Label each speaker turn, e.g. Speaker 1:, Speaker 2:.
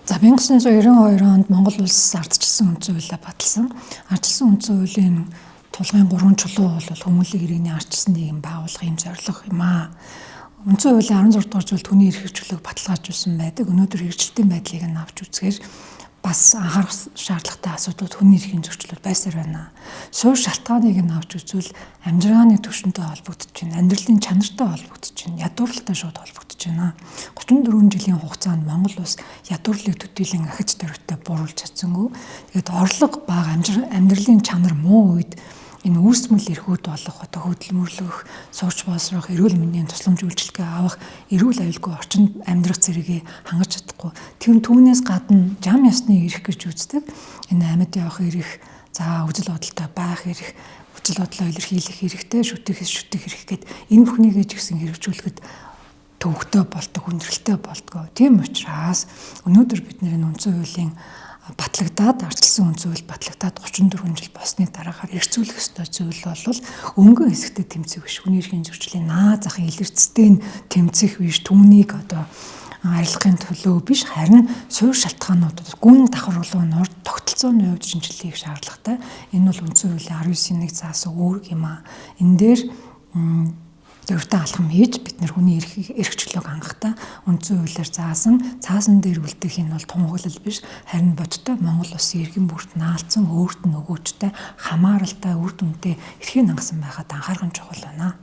Speaker 1: За 1992 онд Монгол улс ардчилсан үндсэн хуулиа баталсан. Ардчилсан үндсэн хуулийн тулгын 3 чулуу бол хүмүүнлэг иргэний ардчилсан нийгэм байгуулахын зорилго юм аа. Үндсэн хуулийн 16 дугаар зүйлд хүний эрх хөгжлийг баталгаажуулсан байдаг. Өнөөдөр хэрэгжилтийн байдлыг нь авч үзэхээр бас анхаарах шаардлагатай асуудлууд хүний эрхийн зөрчлөл байсаар байна. Суурь шалтгааныг нь авч үзвэл амжиргааны түвшинтэй холбогдож байна. Амьдралын чанартай холбогдож байна. Ядуурлалтай шууд холбогдож байна. 34 жилийн хугацаанд Монгол улс ядуурлыг төдийлөн ахиж дөрвтэй буруулж чадсангүй. Тэгээд орлого бага амьдралын чанар муу үед энэ үүсмэл эрхүүд болох одоо хөдөлмөрлөх, сурч боловсрох, эрүүл мэндийн тусламж үйлчилгээ авах, эрүүл аюулгүй орчинд амьдрах зэрэгээ хангаж чадахгүй. Түүнээс гадна зам ёсны эрх гэж үздэг. Энэ амьд явах эрх, за үжил бодолтой байх эрх, үжил бодлоо илэрхийлэх хэрэгтэй, шүтэх эрх гэд энэ бүхнийгээ ч гэсэн хэрэгжүүлэхэд төвөгтэй болдог, хүндрэлтэй болдог. Тийм учраас өнөөдөр бид нэр үндсэн хуулийн батлагдаад ардчилсан үндсэн хууль батлагдаад 34 жил болсны дараагаар эрхцүүлэх ёстой зүйл бол өнгөн хэсэгтээ тэмцэх биш. Хүний эрхийн зөрчлийн наа захын илэрцтэй тэмцэх биш. Түүнийг одоо арилгахын төлөө биш, харин суурь шалтгаануудад гүн давхарлуулан урд тогтолцооны хувьд шинжилгээ хийх шаардлагатай. Энэ бол үндсэн хуулийн 19-ийн 1 заасан үүрэг юм аа. Энэ дээр зөвхөн алхам хийж бид нар хүний эрх чөлөөг хангахтаа үндсэн хуулиар цаасан дээр үлдэх энэ бол тунхаглал биш, харин бодтой Монгол улсын иргэн бүрт наалцсан өөрт нь өгөөжтэй хамааралтай үр дүнтэй эрхийн хангасан байхад анхаарах нь чухал байна.